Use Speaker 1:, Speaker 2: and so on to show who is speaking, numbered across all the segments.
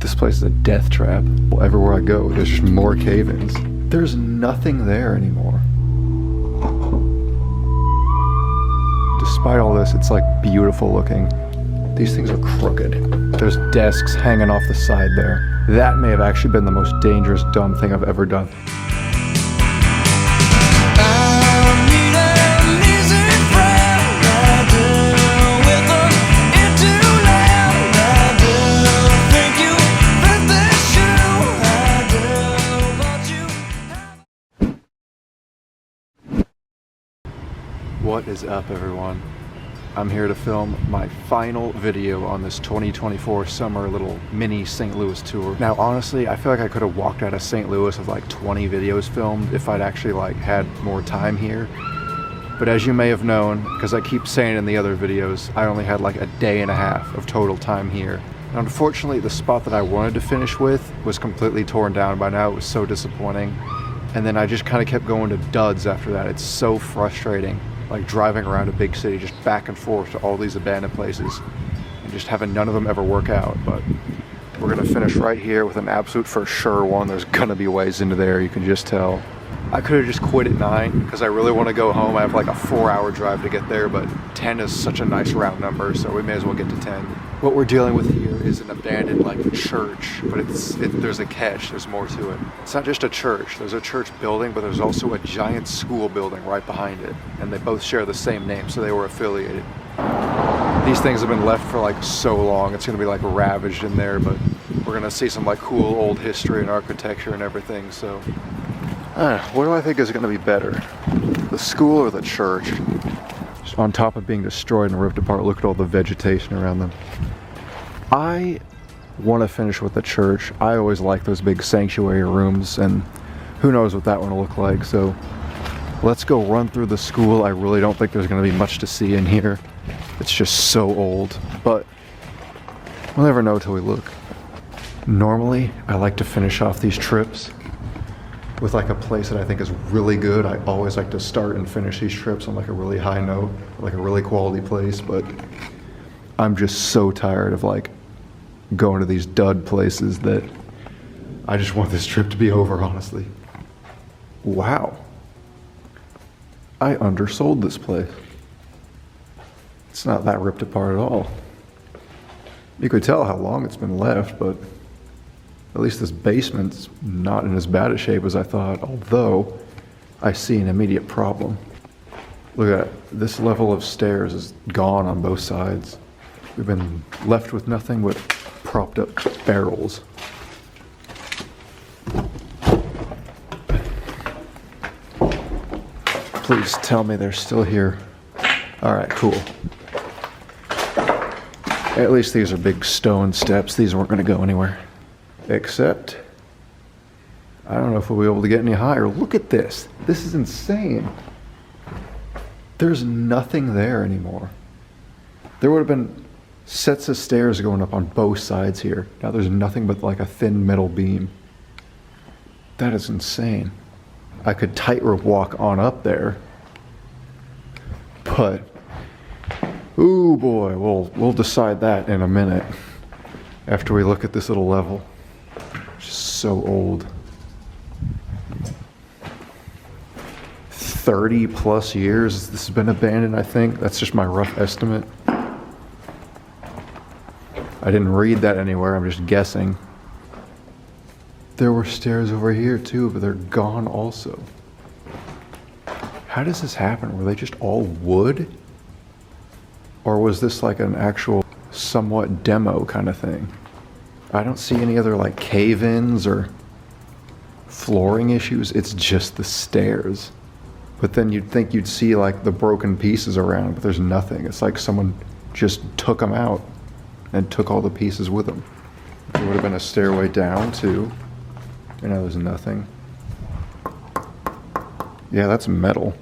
Speaker 1: This place is a death trap. Everywhere I go, there's just more cave-ins. There's nothing there anymore. Despite all this, it's like beautiful looking. These things are crooked. There's desks hanging off the side there. That may have actually been the most dangerous, dumb thing I've ever done. What is up, everyone? I'm here to film my final video on this 2024 summer little mini St. Louis tour. Now, honestly, I feel like I could have walked out of St. Louis with like 20 videos filmed if I'd actually like had more time here. But as you may have known, because I keep saying in the other videos, I only had like a day and a half of total time here. And unfortunately, the spot that I wanted to finish with was completely torn down by now. It was so disappointing. And then I just kind of kept going to duds after that. It's so frustrating. Like driving around a big city, just back and forth to all these abandoned places and just having none of them ever work out. But we're gonna finish right here with an absolute for sure one. There's gonna be ways into there, you can just tell. I could have just quit at 9 because I really want to go home. I have like a 4-hour drive to get there, but 10 is such a nice round number, so we may as well get to 10. What we're dealing with here is an abandoned like church, but there's a catch, there's more to it. It's not just a church, there's a church building, but there's also a giant school building right behind it, and they both share the same name, so they were affiliated. These things have been left for like so long, it's gonna be like ravaged in there, but we're gonna see some like cool old history and architecture and everything, so. What do I think is going to be better? The school or the church? Just on top of being destroyed and ripped apart, look at all the vegetation around them. I want to finish with the church. I always like those big sanctuary rooms, and who knows what that one will look like. So let's go run through the school. I really don't think there's going to be much to see in here. It's just so old, but we'll never know till we look. Normally, I like to finish off these trips with like a place that I think is really good. I always like to start and finish these trips on like a really high note, like a really quality place, but I'm just so tired of like going to these dud places that I just want this trip to be over, honestly. Wow. I undersold this place. It's not that ripped apart at all. You could tell how long it's been left, but at least this basement's not in as bad a shape as I thought, although I see an immediate problem. Look at that. This level of stairs is gone on both sides. We've been left with nothing but propped up barrels. Please tell me they're still here. All right, cool. At least these are big stone steps. These weren't going to go anywhere. Except, I don't know if we'll be able to get any higher. Look at this. This is insane. There's nothing there anymore. There would have been sets of stairs going up on both sides here. Now there's nothing but like a thin metal beam. That is insane. I could tightrope walk on up there, but ooh boy, we'll decide that in a minute after we look at this little level. So old. 30 plus years this has been abandoned, I think. That's just my rough estimate. I didn't read that anywhere, I'm just guessing. There were stairs over here too, but they're gone also. How does this happen? Were they just all wood? Or was this like an actual somewhat demo kind of thing? I don't see any other like cave-ins or flooring issues. It's just the stairs. But then you'd think you'd see like the broken pieces around, but there's nothing. It's like someone just took them out and took all the pieces with them. There would have been a stairway down too. And now there's nothing. Yeah, that's metal.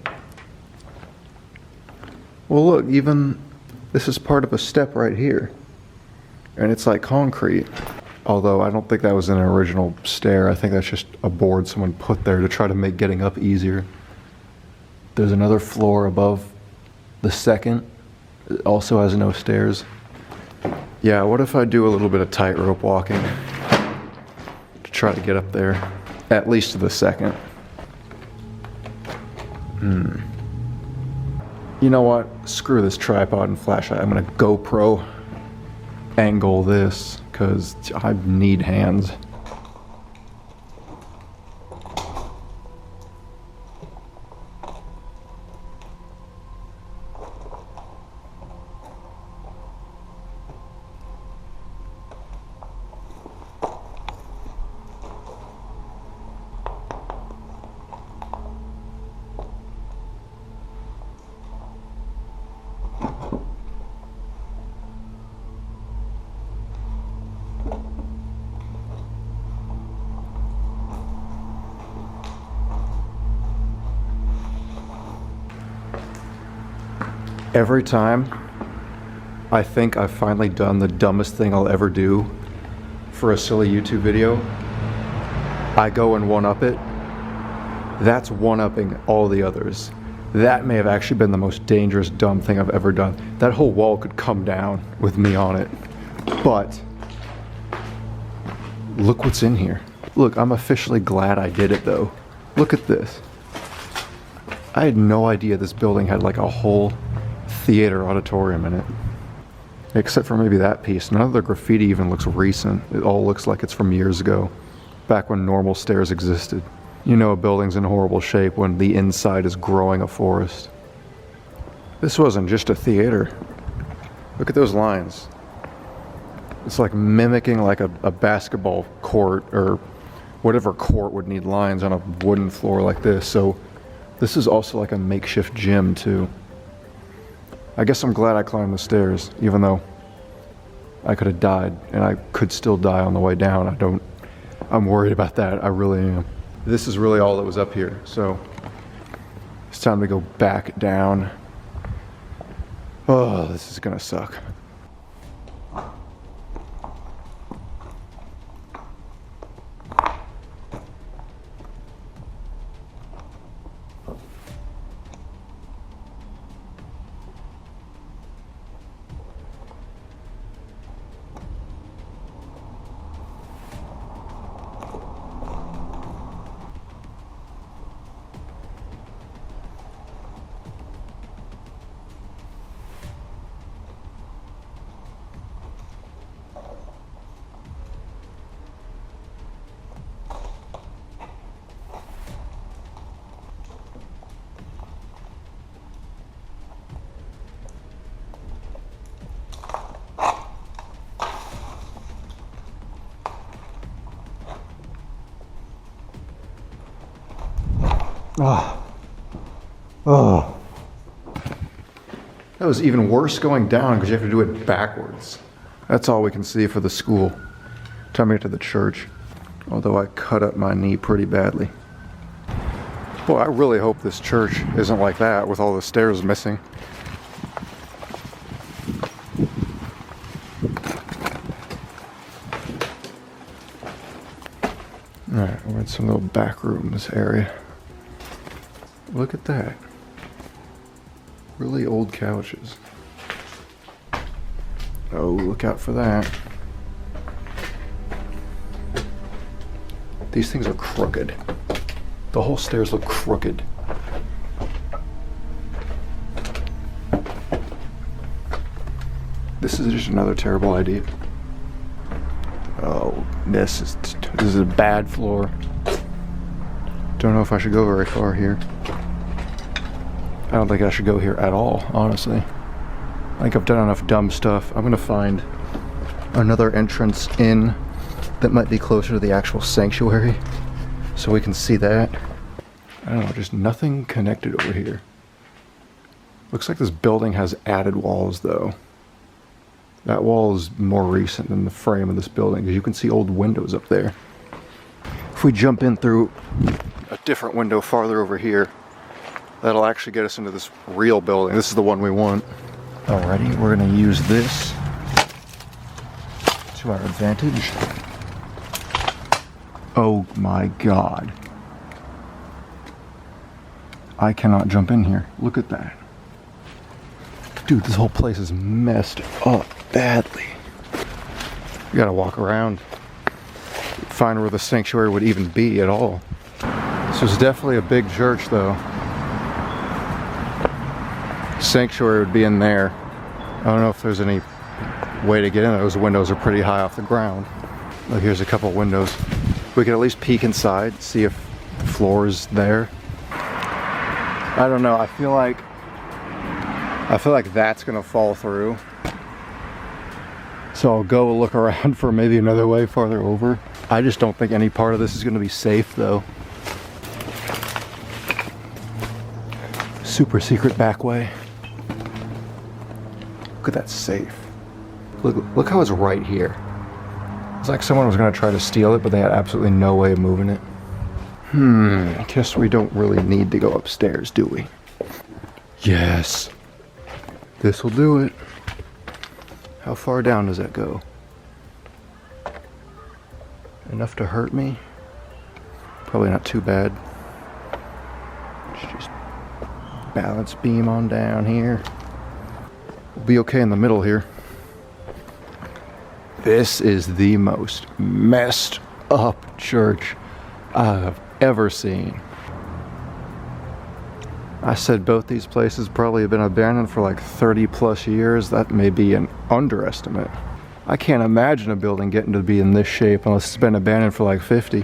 Speaker 1: Well look, even this is part of a step right here. And it's like concrete. Although I don't think that was an original stair. I think that's just a board someone put there to try to make getting up easier. There's another floor above the second. It also has no stairs. Yeah, what if I do a little bit of tightrope walking? try to get up there, at least to the second. You know what? Screw this tripod and flashlight. I'm gonna GoPro angle this because I need hands. Every time I think I've finally done the dumbest thing I'll ever do for a silly YouTube video, I go and one-up it. That's one-upping all the others. That may have actually been the most dangerous, dumb thing I've ever done. That whole wall could come down with me on it. But look what's in here. Look, I'm officially glad I did it though. Look at this. I had no idea this building had like a whole theater auditorium in it. Except for maybe that piece. None of the graffiti even looks recent. It all looks like it's from years ago, back when normal stairs existed. You know a building's in horrible shape when the inside is growing a forest. This wasn't just a theater. Look at those lines. It's like mimicking like a basketball court or whatever court would need lines on a wooden floor like this. So this is also like a makeshift gym too. I guess I'm glad I climbed the stairs, even though I could have died, and I could still die on the way down. I'm worried about that, I really am. This is really all that was up here, so it's time to go back down. Oh, this is gonna suck. Oh. That was even worse going down because you have to do it backwards. That's all we can see for the school. Time to get to the church. Although I cut up my knee pretty badly. Boy, I really hope this church isn't like that with all the stairs missing. Alright, we're in some little back rooms area. Look at that. Really old couches. Oh, look out for that. These things are crooked. The whole stairs look crooked. This is just another terrible idea. Oh, this is a bad floor. Don't know if I should go very far here. I don't think I should go here at all, honestly. I think I've done enough dumb stuff. I'm gonna find another entrance in that might be closer to the actual sanctuary so we can see that. I don't know, just nothing connected over here. Looks like this building has added walls though. That wall is more recent than the frame of this building because you can see old windows up there. If we jump in through a different window farther over here, that'll actually get us into this real building. This is the one we want. Alrighty, we're gonna use this to our advantage. Oh my god. I cannot jump in here. Look at that. Dude, this whole place is messed up badly. We gotta walk around. find where the sanctuary would even be at all. This was definitely a big church though. Sanctuary would be in there. I don't know if there's any way to get in. Those windows are pretty high off the ground. Look, here's a couple windows. We could at least peek inside, see if the floor is there. I don't know, I feel like that's gonna fall through. So I'll go look around for maybe another way farther over. I just don't think any part of this is gonna be safe though. Super secret back way. Look at that safe. Look how it's right here. It's like someone was gonna try to steal it, but they had absolutely no way of moving it. I guess we don't really need to go upstairs, do we? Yes. This will do it. How far down does that go? Enough to hurt me? Probably not too bad. Just balance beam on down here. We'll be okay in the middle here. This is the most messed up church I have ever seen. I said both these places probably have been abandoned for like 30 plus years. That may be an underestimate. I can't imagine a building getting to be in this shape unless it's been abandoned for like 50.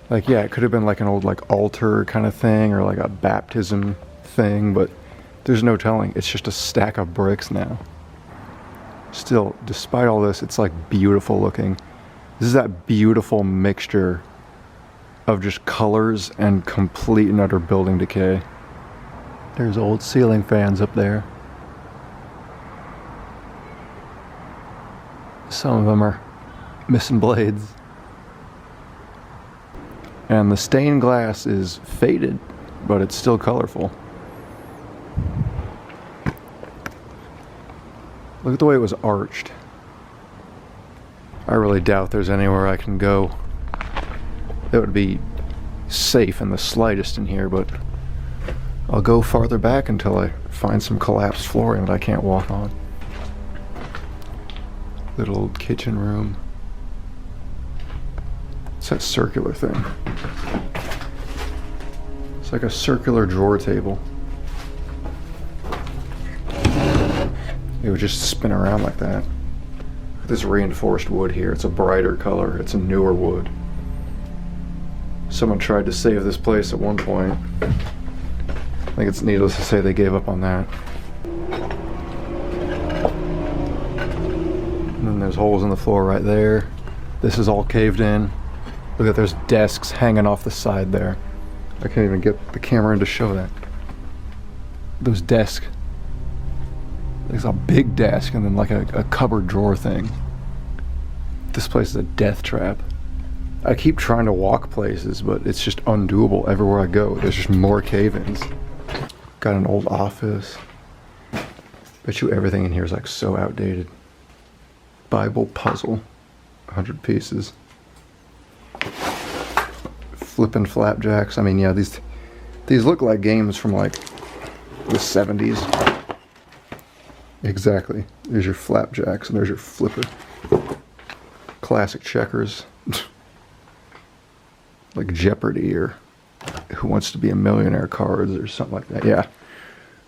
Speaker 1: Like, yeah, it could have been like an old like altar kind of thing or like a baptism thing, but there's no telling. It's just a stack of bricks now. Still, despite all this, it's like beautiful looking. This is that beautiful mixture of just colors and complete and utter building decay. There's old ceiling fans up there. Some of them are missing blades. And the stained glass is faded, but it's still colorful. Look at the way it was arched. I really doubt there's anywhere I can go that would be safe in the slightest in here, but I'll go farther back until I find some collapsed flooring that I can't walk on. Little old kitchen room. It's that circular thing. It's like a circular drawer table. It would just spin around like that. This reinforced wood here, it's a brighter color, it's a newer wood. Someone tried to save this place at one point. I think it's needless to say they gave up on that. And then there's holes in the floor right there. This is all caved in. Look at, there's desks hanging off the side there. I can't even get the camera in to show that. Those desks. There's a big desk and then like a cupboard drawer thing. This place is a death trap. I keep trying to walk places, but it's just undoable everywhere I go. There's just more cave-ins. Got an old office. Bet you everything in here is like so outdated. Bible puzzle, 100 pieces. Flippin' flapjacks. I mean, yeah, these look like games from like the 70s. Exactly. There's your flapjacks and there's your flipper. Classic checkers. Like Jeopardy or Who Wants to Be a Millionaire cards or something like that. Yeah.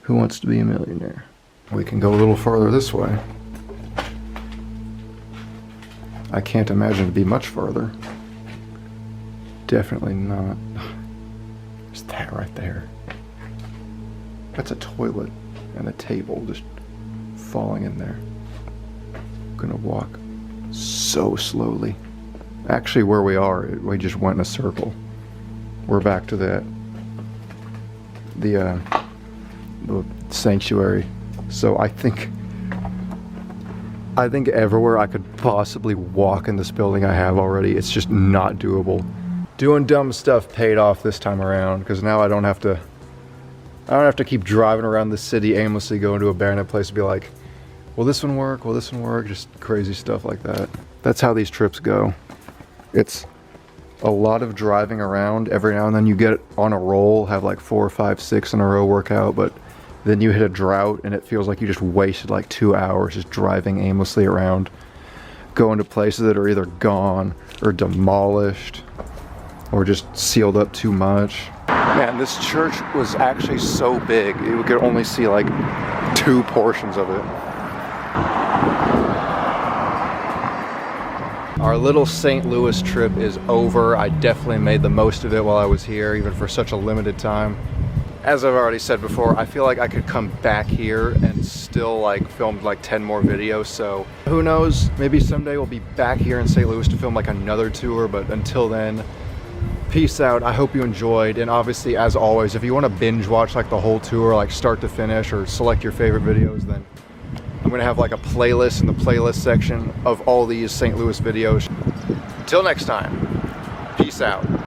Speaker 1: Who Wants to Be a Millionaire? We can go a little farther this way. I can't imagine it'd be much farther. Definitely not. There's that right there. That's a toilet and a table just falling in there. I'm gonna walk so slowly. Actually, where we are, we just went in a circle. We're back to the sanctuary. So I think everywhere I could possibly walk in this building I have already, it's just not doable. Doing dumb stuff paid off this time around, because now I don't have to keep driving around the city aimlessly going to a abandoned place and be like, will this one work? Will this one work? Just crazy stuff like that. That's how these trips go. It's a lot of driving around. Every now and then you get on a roll, have like 4, 5, 6 in a row workout, but then you hit a drought and it feels like you just wasted like 2 hours just driving aimlessly around. going to places that are either gone or demolished or just sealed up too much. Man, this church was actually so big, you could only see like 2 portions of it. Our little St. Louis trip is over. I definitely made the most of it while I was here, even for such a limited time. As I've already said before, I feel like I could come back here and still like film like 10 more videos, so who knows, maybe someday we'll be back here in St. Louis to film like another tour, but until then, peace out. I hope you enjoyed, and obviously, as always, if you want to binge watch like the whole tour, like start to finish, or select your favorite videos, then I'm gonna have like a playlist in the playlist section of all these St. Louis videos. Until next time, peace out.